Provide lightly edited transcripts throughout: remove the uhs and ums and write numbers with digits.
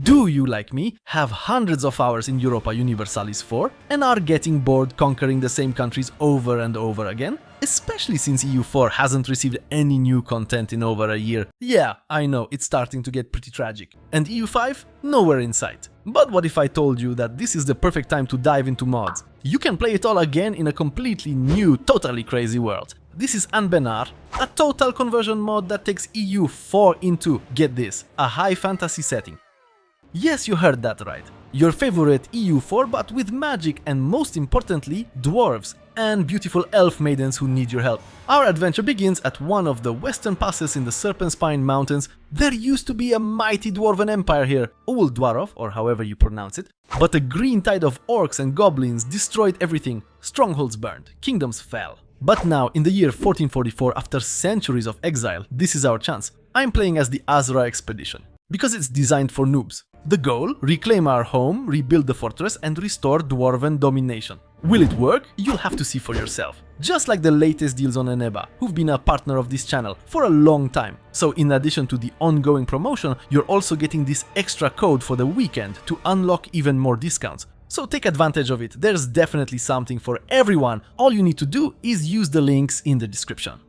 Do you, like me, have hundreds of hours in Europa Universalis 4 and are getting bored conquering the same countries over and over again? Especially since EU4 hasn't received any new content in over a year. Yeah, I know, it's starting to get pretty tragic. And EU5? Nowhere in sight. But what if I told you that this is the perfect time to dive into mods? You can play it all again in a completely new, totally crazy world. This is Anbennar, a total conversion mod that takes EU4 into, get this, a high fantasy setting. Yes, you heard that right. Your favorite EU4 but with magic and most importantly, dwarves and beautiful elf maidens who need your help. Our adventure begins at one of the western passes in the Serpent Spine Mountains. There used to be a mighty dwarven empire here, Old Dwarf, or however you pronounce it, but a green tide of orcs and goblins destroyed everything. Strongholds burned, kingdoms fell. But now, in the year 1444, after centuries of exile, this is our chance. I'm playing as the Azra expedition, because it's designed for noobs. The goal? Reclaim our home, rebuild the fortress and restore dwarven domination. Will it work? You'll have to see for yourself. Just like the latest deals on Eneba, who've been a partner of this channel for a long time. So in addition to the ongoing promotion, you're also getting this extra code for the weekend to unlock even more discounts. So take advantage of it, there's definitely something for everyone. All you need to do is use the links in the description.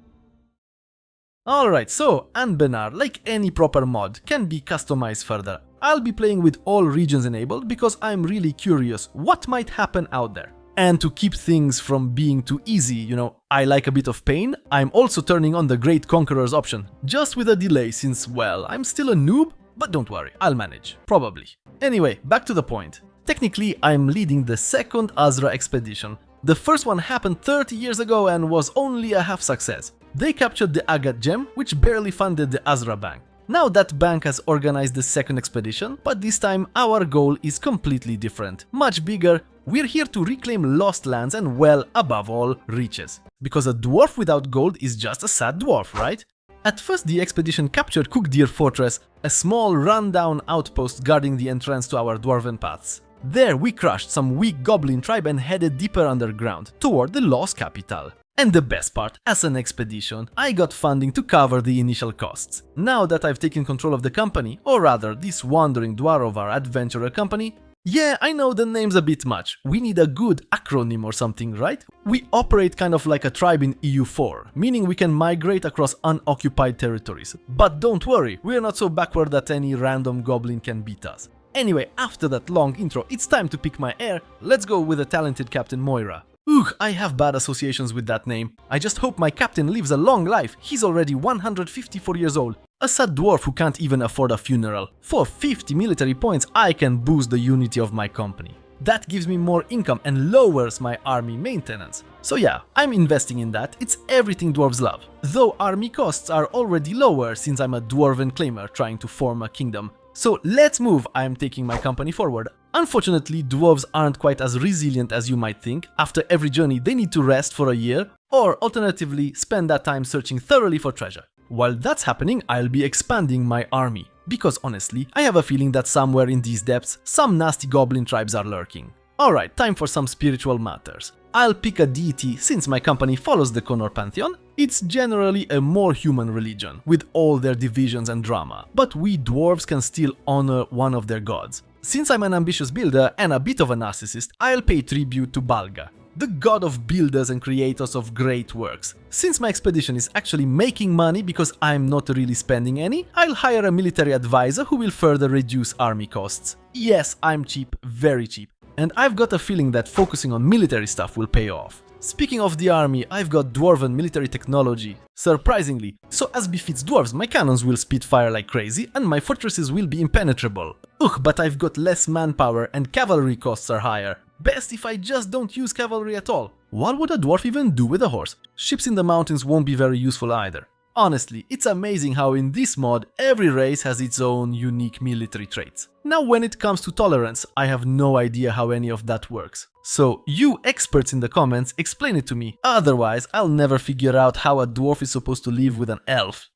Alright, so Anbennar, like any proper mod, can be customized further. I'll be playing with all regions enabled because I'm really curious what might happen out there. And to keep things from being too easy, you know, I like a bit of pain, I'm also turning on the Great Conquerors option. Just with a delay since, well, I'm still a noob, but don't worry, I'll manage. Probably. Anyway, back to the point. Technically, I'm leading the second Azra expedition. The first one happened 30 years ago and was only a half success. They captured the Agate gem, which barely funded the Azra Bank. Now that bank has organized the second expedition, but this time our goal is completely different. Much bigger, we're here to reclaim lost lands and, well, above all, riches. Because a dwarf without gold is just a sad dwarf, right? At first the expedition captured Cookdeer Fortress, a small rundown outpost guarding the entrance to our dwarven paths. There we crushed some weak goblin tribe and headed deeper underground, toward the lost capital. And the best part, as an expedition, I got funding to cover the initial costs. Now that I've taken control of the company, or rather this wandering Dwarvar adventurer company, yeah, I know the name's a bit much, we need a good acronym or something, right? We operate kind of like a tribe in EU4, meaning we can migrate across unoccupied territories. But don't worry, we're not so backward that any random goblin can beat us. Anyway, after that long intro, it's time to pick my heir. Let's go with the talented Captain Moira. Ugh, I have bad associations with that name. I just hope my captain lives a long life. He's already 154 years old. A sad dwarf who can't even afford a funeral. For 50 military points, I can boost the unity of my company. That gives me more income and lowers my army maintenance. So yeah, I'm investing in that. It's everything dwarves love. Though army costs are already lower since I'm a dwarven claimer trying to form a kingdom. So let's move, I'm taking my company forward. Unfortunately, dwarves aren't quite as resilient as you might think. After every journey, they need to rest for a year, or alternatively, spend that time searching thoroughly for treasure. While that's happening, I'll be expanding my army. Because honestly, I have a feeling that somewhere in these depths, some nasty goblin tribes are lurking. Alright, time for some spiritual matters. I'll pick a deity since my company follows the Connor Pantheon. It's generally a more human religion, with all their divisions and drama, but we dwarves can still honor one of their gods. Since I'm an ambitious builder and a bit of a narcissist, I'll pay tribute to Balga, the god of builders and creators of great works. Since my expedition is actually making money because I'm not really spending any, I'll hire a military advisor who will further reduce army costs. Yes, I'm cheap, very cheap. And I've got a feeling that focusing on military stuff will pay off. Speaking of the army, I've got dwarven military technology, surprisingly. So as befits dwarves, my cannons will spit fire like crazy and my fortresses will be impenetrable. Ugh, but I've got less manpower and cavalry costs are higher. Best if I just don't use cavalry at all. What would a dwarf even do with a horse? Ships in the mountains won't be very useful either. Honestly, it's amazing how in this mod, every race has its own unique military traits. Now when it comes to tolerance, I have no idea how any of that works. So, you experts in the comments, explain it to me, otherwise I'll never figure out how a dwarf is supposed to live with an elf.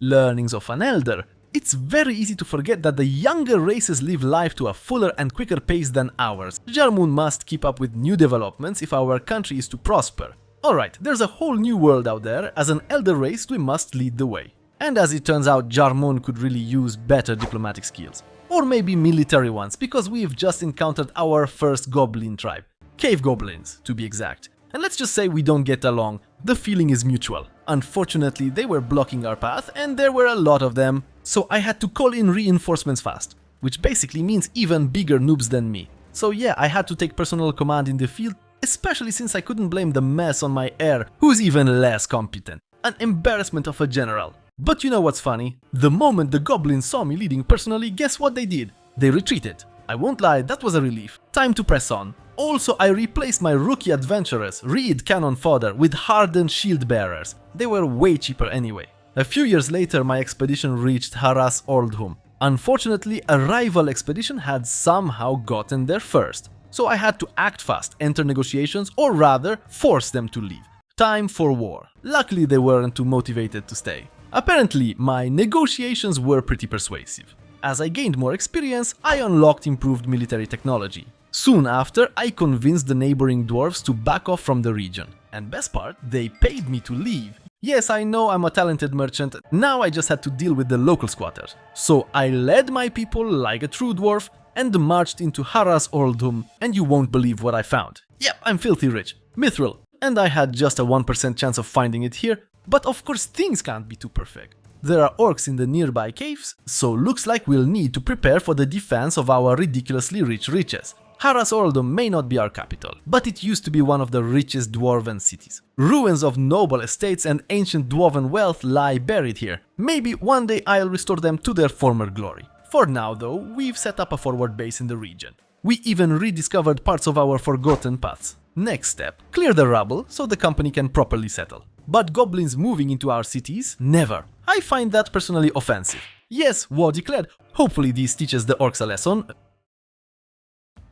Learnings of an elder. It's very easy to forget that the younger races live life to a fuller and quicker pace than ours. Jarmun must keep up with new developments if our country is to prosper. Alright, there's a whole new world out there. As an elder race, we must lead the way. And as it turns out, Jarmun could really use better diplomatic skills. Or maybe military ones, because we've just encountered our first goblin tribe. Cave goblins, to be exact. And let's just say we don't get along. The feeling is mutual. Unfortunately, they were blocking our path and there were a lot of them, so I had to call in reinforcements fast, which basically means even bigger noobs than me. So yeah, I had to take personal command in the field, especially since I couldn't blame the mess on my heir, who's even less competent. An embarrassment of a general. But you know what's funny? The moment the goblins saw me leading personally, guess what they did? They retreated. I won't lie, that was a relief. Time to press on. Also, I replaced my rookie adventurers, reed cannon fodder, with hardened shield bearers. They were way cheaper anyway. A few years later, my expedition reached Harasold. Unfortunately, a rival expedition had somehow gotten there first. So I had to act fast, enter negotiations, or rather, force them to leave. Time for war. Luckily, they weren't too motivated to stay. Apparently, my negotiations were pretty persuasive. As I gained more experience, I unlocked improved military technology. Soon after, I convinced the neighboring dwarves to back off from the region. And best part, they paid me to leave. Yes, I know I'm a talented merchant, now I just had to deal with the local squatters. So I led my people like a true dwarf and marched into Harasold, and you won't believe what I found. Yep, I'm filthy rich. Mithril. And I had just a 1% chance of finding it here, but of course things can't be too perfect. There are orcs in the nearby caves, so looks like we'll need to prepare for the defense of our ridiculously rich riches. Harasold may not be our capital, but it used to be one of the richest dwarven cities. Ruins of noble estates and ancient dwarven wealth lie buried here. Maybe one day I'll restore them to their former glory. For now though, we've set up a forward base in the region. We even rediscovered parts of our forgotten paths. Next step, clear the rubble so the company can properly settle. But goblins moving into our cities? Never. I find that personally offensive. Yes, war declared. Hopefully this teaches the orcs a lesson.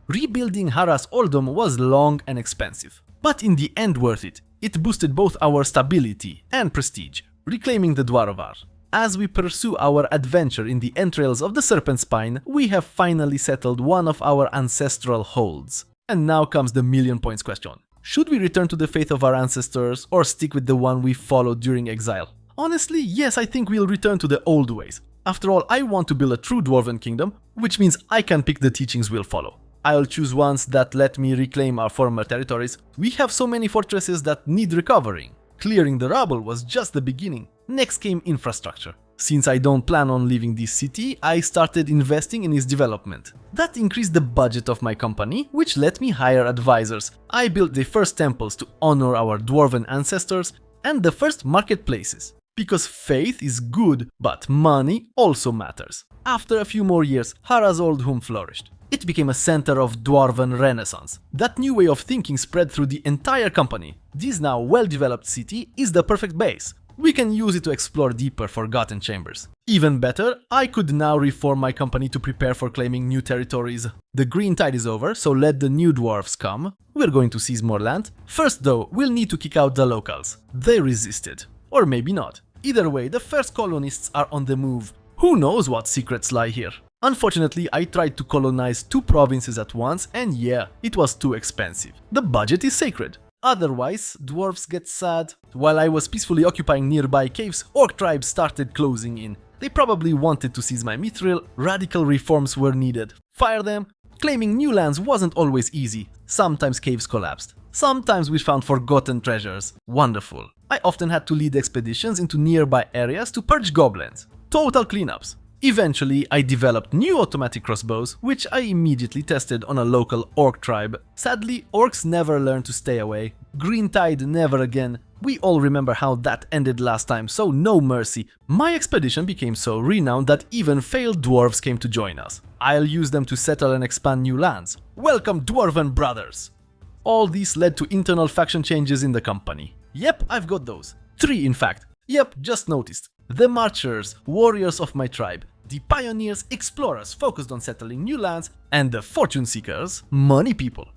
Rebuilding Harasold was long and expensive, but in the end worth it. It boosted both our stability and prestige, reclaiming the Dwarves. As we pursue our adventure in the entrails of the Serpent Spine, we have finally settled one of our ancestral holds. And now comes the million points question. Should we return to the faith of our ancestors or stick with the one we followed during exile? Honestly, yes, I think we'll return to the old ways. After all, I want to build a true dwarven kingdom, which means I can pick the teachings we'll follow. I'll choose ones that let me reclaim our former territories. We have so many fortresses that need recovering. Clearing the rubble was just the beginning. Next came infrastructure. Since I don't plan on leaving this city, I started investing in its development. That increased the budget of my company, which let me hire advisors. I built the first temples to honor our dwarven ancestors and the first marketplaces. Because faith is good, but money also matters. After a few more years, Harasold flourished. It became a center of dwarven renaissance. That new way of thinking spread through the entire company. This now well-developed city is the perfect base. We can use it to explore deeper forgotten chambers. Even better, I could now reform my company to prepare for claiming new territories. The green tide is over, so let the new dwarves come. We're going to seize more land. First though, we'll need to kick out the locals. They resisted. Or maybe not. Either way, the first colonists are on the move. Who knows what secrets lie here? Unfortunately, I tried to colonize 2 provinces at once and yeah, it was too expensive. The budget is sacred. Otherwise, dwarves get sad. While I was peacefully occupying nearby caves, orc tribes started closing in. They probably wanted to seize my mithril, radical reforms were needed. Fire them? Claiming new lands wasn't always easy. Sometimes caves collapsed. Sometimes we found forgotten treasures. Wonderful. I often had to lead expeditions into nearby areas to purge goblins. Total cleanups. Eventually, I developed new automatic crossbows, which I immediately tested on a local orc tribe. Sadly, orcs never learned to stay away. Green tide never again. We all remember how that ended last time, so no mercy. My expedition became so renowned that even failed dwarves came to join us. I'll use them to settle and expand new lands. Welcome, dwarven brothers! All this led to internal faction changes in the company. Yep, I've got those. 3 in fact. Yep, just noticed. The marchers, warriors of my tribe. The pioneers, explorers focused on settling new lands, and the fortune seekers, money people.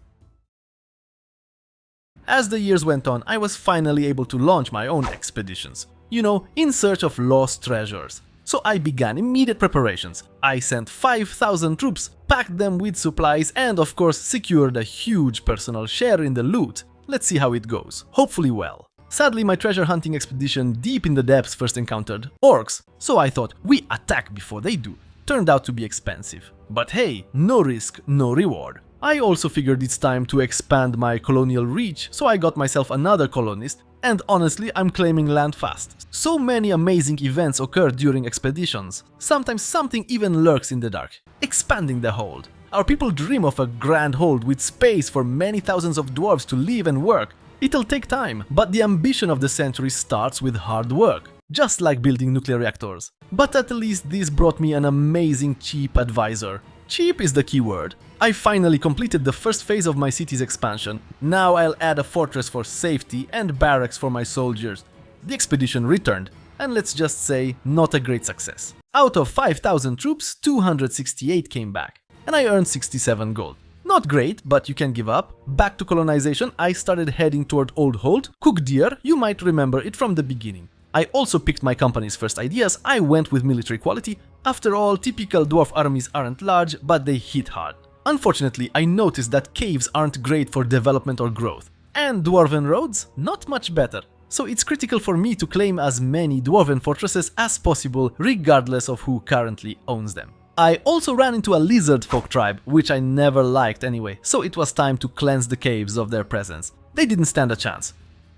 As the years went on, I was finally able to launch my own expeditions. You know, in search of lost treasures. So I began immediate preparations. I sent 5,000 troops, packed them with supplies, and of course secured a huge personal share in the loot. Let's see how it goes. Hopefully well. Sadly, my treasure hunting expedition deep in the depths first encountered orcs, so I thought we attack before they do. turned out to be expensive. But hey, no risk, no reward. I also figured it's time to expand my colonial reach, so I got myself another colonist, and honestly, I'm claiming land fast. So many amazing events occur during expeditions. Sometimes something even lurks in the dark. Expanding the hold. Our people dream of a grand hold with space for many thousands of dwarves to live and work. It'll take time, but the ambition of the century starts with hard work. Just like building nuclear reactors. But at least this brought me an amazing cheap advisor. Cheap is the key word. I finally completed the first phase of my city's expansion. Now I'll add a fortress for safety and barracks for my soldiers. The expedition returned, and let's just say, not a great success. Out of 5,000 troops, 268 came back, and I earned 67 gold. Not great, but you can give up. Back to colonization, I started heading toward Old Hold. Cook Deer, you might remember it from the beginning. I also picked my company's first ideas. I went with military quality. After all, typical dwarf armies aren't large, but they hit hard. Unfortunately, I noticed that caves aren't great for development or growth. And dwarven roads? Not much better. So it's critical for me to claim as many dwarven fortresses as possible, regardless of who currently owns them. I also ran into a lizard folk tribe, which I never liked anyway, so it was time to cleanse the caves of their presence. They didn't stand a chance.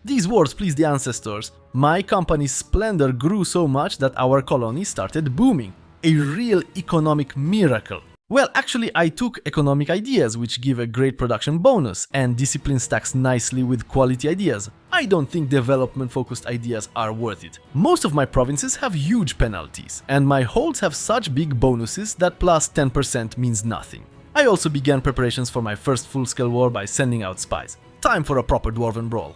These wars pleased the ancestors. My company's splendor grew so much that our colony started booming. A real economic miracle. Well, actually, I took economic ideas, which give a great production bonus, and discipline stacks nicely with quality ideas. I don't think development-focused ideas are worth it. Most of my provinces have huge penalties, and my holds have such big bonuses that plus 10% means nothing. I also began preparations for my first full-scale war by sending out spies. Time for a proper dwarven brawl.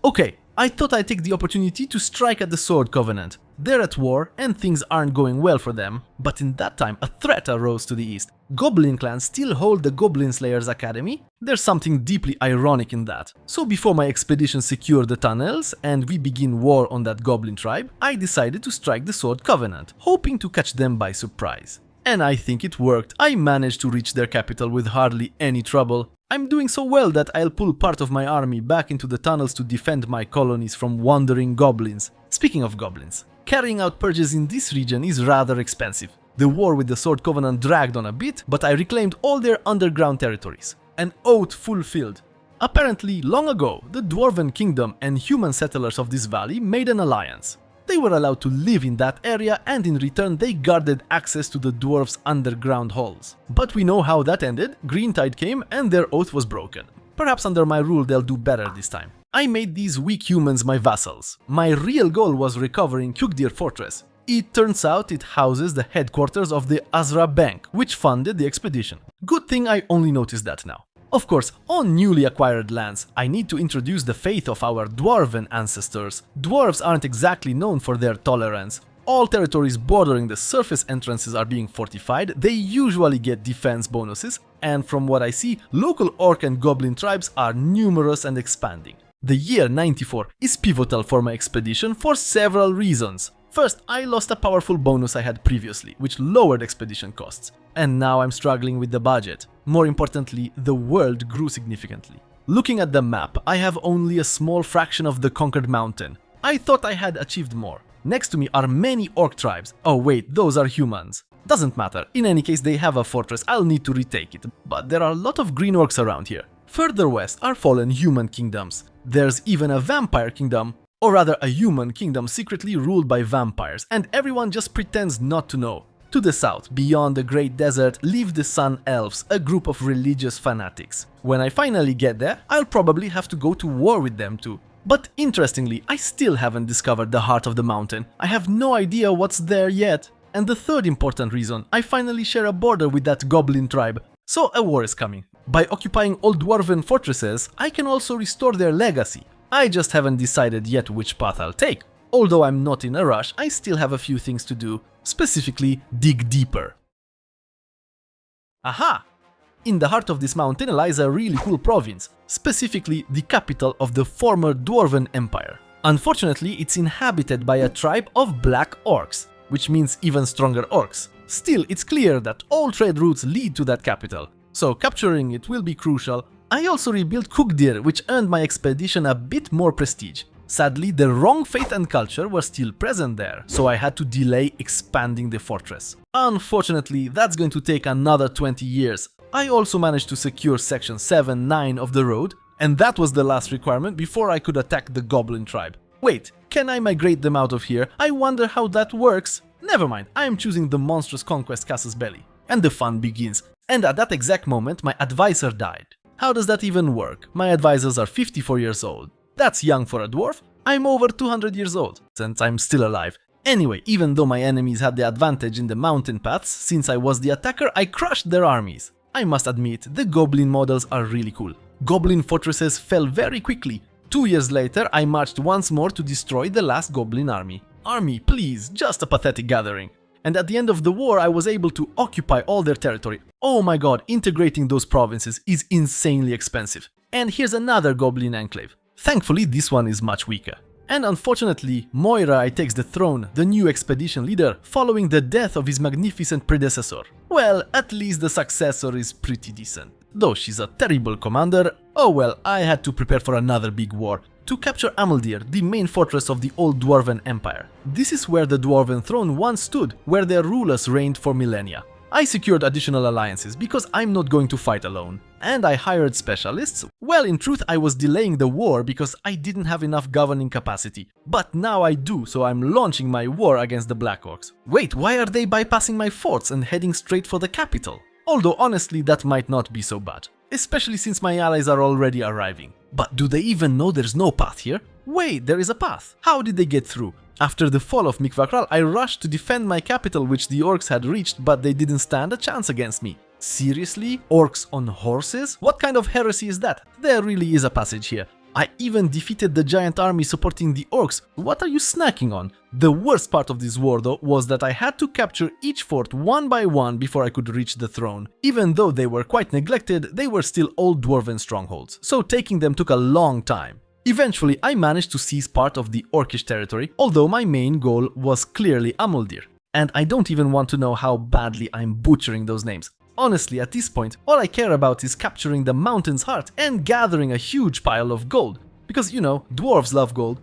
Okay, I thought I'd take the opportunity to strike at the Sword Covenant. They're at war and things aren't going well for them, but in that time a threat arose to the east. Goblin clans still hold the Goblin Slayers Academy. There's something deeply ironic in that. So before my expedition secured the tunnels and we begin war on that Goblin tribe, I decided to strike the Sword Covenant, hoping to catch them by surprise. And I think it worked. I managed to reach their capital with hardly any trouble. I'm doing so well that I'll pull part of my army back into the tunnels to defend my colonies from wandering goblins. Speaking of goblins, carrying out purges in this region is rather expensive. The war with the Sword Covenant dragged on a bit, but I reclaimed all their underground territories. An oath fulfilled. Apparently, long ago, the Dwarven Kingdom and human settlers of this valley made an alliance. They were allowed to live in that area, and in return they guarded access to the dwarves' underground halls. But we know how that ended. Greentide came and their oath was broken. Perhaps under my rule they'll do better this time. I made these weak humans my vassals. My real goal was recovering Kukdir Fortress. It turns out it houses the headquarters of the Azra Bank, which funded the expedition. Good thing I only noticed that now. Of course, on newly acquired lands, I need to introduce the faith of our dwarven ancestors. Dwarves aren't exactly known for their tolerance. All territories bordering the surface entrances are being fortified, they usually get defense bonuses, and from what I see, local orc and goblin tribes are numerous and expanding. The year 94 is pivotal for my expedition for several reasons. First, I lost a powerful bonus I had previously, which lowered expedition costs. And now I'm struggling with the budget. More importantly, the world grew significantly. Looking at the map, I have only a small fraction of the conquered mountain. I thought I had achieved more. Next to me are many orc tribes. Oh wait, those are humans. Doesn't matter, in any case they have a fortress, I'll need to retake it. But there are a lot of green orcs around here. Further west are fallen human kingdoms. There's even a vampire kingdom. Or rather, a human kingdom secretly ruled by vampires, and everyone just pretends not to know. To the south, beyond the Great Desert, live the Sun Elves, a group of religious fanatics. When I finally get there, I'll probably have to go to war with them too. But interestingly, I still haven't discovered the heart of the mountain. I have no idea what's there yet. And the third important reason, I finally share a border with that goblin tribe. So a war is coming. By occupying old dwarven fortresses, I can also restore their legacy. I just haven't decided yet which path I'll take. Although I'm not in a rush, I still have a few things to do, specifically dig deeper. Aha! In the heart of this mountain lies a really cool province, specifically the capital of the former Dwarven Empire. Unfortunately, it's inhabited by a tribe of black orcs, which means even stronger orcs. Still, it's clear that all trade routes lead to that capital, so capturing it will be crucial. I also rebuilt Kukdir, which earned my expedition a bit more prestige. Sadly, the wrong faith and culture were still present there, so I had to delay expanding the fortress. Unfortunately, that's going to take another 20 years. I also managed to secure section 7-9 of the road, and that was the last requirement before I could attack the goblin tribe. Wait, can I migrate them out of here? I wonder how that works. Never mind, I am choosing the monstrous conquest casus belli. And the fun begins. And at that exact moment, my advisor died. How does that even work? My advisors are 54 years old. That's young for a dwarf. I'm over 200 years old, and I'm still alive. Anyway, even though my enemies had the advantage in the mountain paths, since I was the attacker, I crushed their armies. I must admit, the goblin models are really cool. Goblin fortresses fell very quickly. 2 years later, I marched once more to destroy the last goblin army. Army, please, just a pathetic gathering. And at the end of the war, I was able to occupy all their territory. Oh my god, integrating those provinces is insanely expensive. And here's another goblin enclave. Thankfully, this one is much weaker. And unfortunately, Moira takes the throne, the new expedition leader, following the death of his magnificent predecessor. Well, at least the successor is pretty decent. Though she's a terrible commander, oh well, I had to prepare for another big war. To capture Amaldir, the main fortress of the old Dwarven Empire. This is where the Dwarven throne once stood, where their rulers reigned for millennia. I secured additional alliances because I'm not going to fight alone. And I hired specialists. Well, in truth, I was delaying the war because I didn't have enough governing capacity. But now I do, so I'm launching my war against the Black Orcs. Wait, why are they bypassing my forts and heading straight for the capital? Although honestly, that might not be so bad. Especially since my allies are already arriving. But do they even know there's no path here? Wait, there is a path. How did they get through? After the fall of Mikvakral, I rushed to defend my capital which the orcs had reached, but they didn't stand a chance against me. Seriously? Orcs on horses? What kind of heresy is that? There really is a passage here. I even defeated the giant army supporting the orcs. What are you snacking on? The worst part of this war though was that I had to capture each fort one by one before I could reach the throne. Even though they were quite neglected, they were still old dwarven strongholds, so taking them took a long time. Eventually I managed to seize part of the orcish territory, although my main goal was clearly Amaldir. And I don't even want to know how badly I'm butchering those names. Honestly, at this point, all I care about is capturing the mountain's heart and gathering a huge pile of gold. Because, you know, dwarves love gold.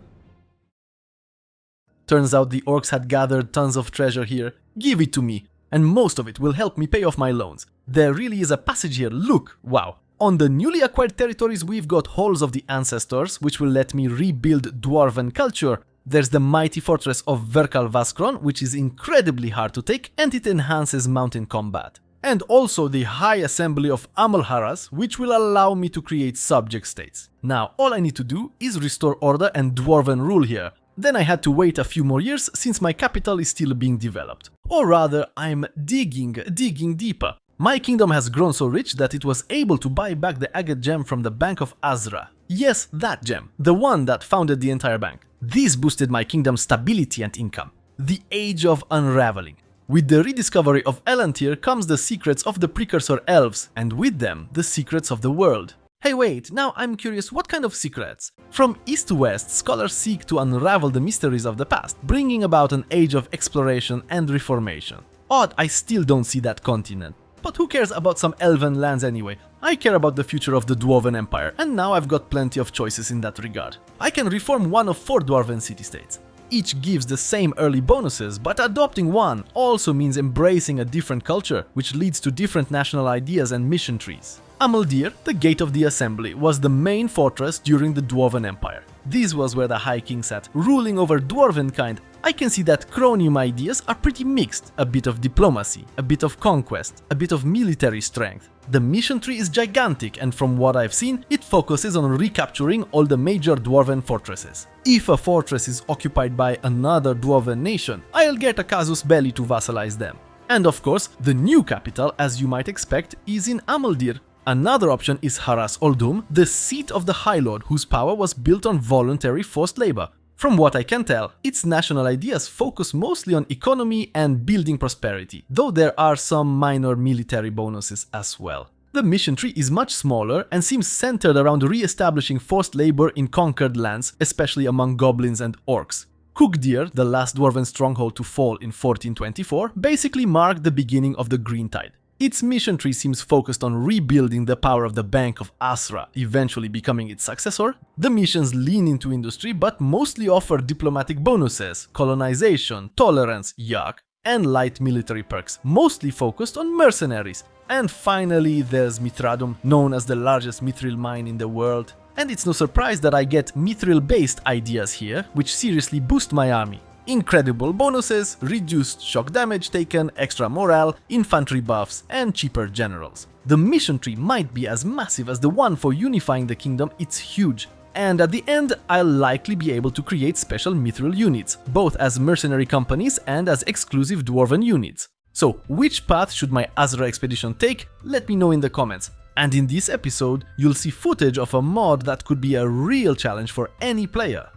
Turns out the orcs had gathered tons of treasure here. Give it to me. And most of it will help me pay off my loans. There really is a passage here, look, wow. On the newly acquired territories we've got Halls of the Ancestors, which will let me rebuild Dwarven culture. There's the mighty fortress of Verkal Vaskron, which is incredibly hard to take and it enhances mountain combat. And also the High Assembly of Amalharas, which will allow me to create subject states. Now, all I need to do is restore order and Dwarven rule here. Then I had to wait a few more years since my capital is still being developed. Or rather, I'm digging deeper. My kingdom has grown so rich that it was able to buy back the agate gem from the Bank of Azra. Yes, that gem, the one that founded the entire bank. This boosted my kingdom's stability and income. The Age of Unraveling. With the rediscovery of Elantir comes the secrets of the precursor elves, and with them, the secrets of the world. Hey wait, now I'm curious, what kind of secrets? From east to west, scholars seek to unravel the mysteries of the past, bringing about an age of exploration and reformation. Odd, I still don't see that continent. But who cares about some elven lands anyway? I care about the future of the Dwarven Empire, and now I've got plenty of choices in that regard. I can reform one of 4 Dwarven city-states. Each gives the same early bonuses, but adopting one also means embracing a different culture, which leads to different national ideas and mission trees. Amaldir, the Gate of the Assembly, was the main fortress during the Dwarven Empire. This was where the High King sat, ruling over Dwarvenkind. I can see that Cronium ideas are pretty mixed, a bit of diplomacy, a bit of conquest, a bit of military strength. The mission tree is gigantic and from what I've seen, it focuses on recapturing all the major Dwarven fortresses. If a fortress is occupied by another Dwarven nation, I'll get a casus belli to vassalize them. And of course, the new capital, as you might expect, is in Amaldir. Another option is Harasold, the seat of the High Lord, whose power was built on voluntary forced labor. From what I can tell, its national ideas focus mostly on economy and building prosperity, though there are some minor military bonuses as well. The mission tree is much smaller and seems centered around re-establishing forced labor in conquered lands, especially among goblins and orcs. Kugdir, the last Dwarven stronghold to fall in 1424, basically marked the beginning of the Green Tide. Its mission tree seems focused on rebuilding the power of the Bank of Asra, eventually becoming its successor. The missions lean into industry but mostly offer diplomatic bonuses, colonization, tolerance, yuck, and light military perks, mostly focused on mercenaries. And finally, there's Mithradum, known as the largest mithril mine in the world. And it's no surprise that I get mithril-based ideas here, which seriously boost my army. Incredible bonuses, reduced shock damage taken, extra morale, infantry buffs, and cheaper generals. The mission tree might be as massive as the one for unifying the kingdom, it's huge. And at the end, I'll likely be able to create special mithril units, both as mercenary companies and as exclusive dwarven units. So, which path should my Azra expedition take? Let me know in the comments. And in this episode, you'll see footage of a mod that could be a real challenge for any player.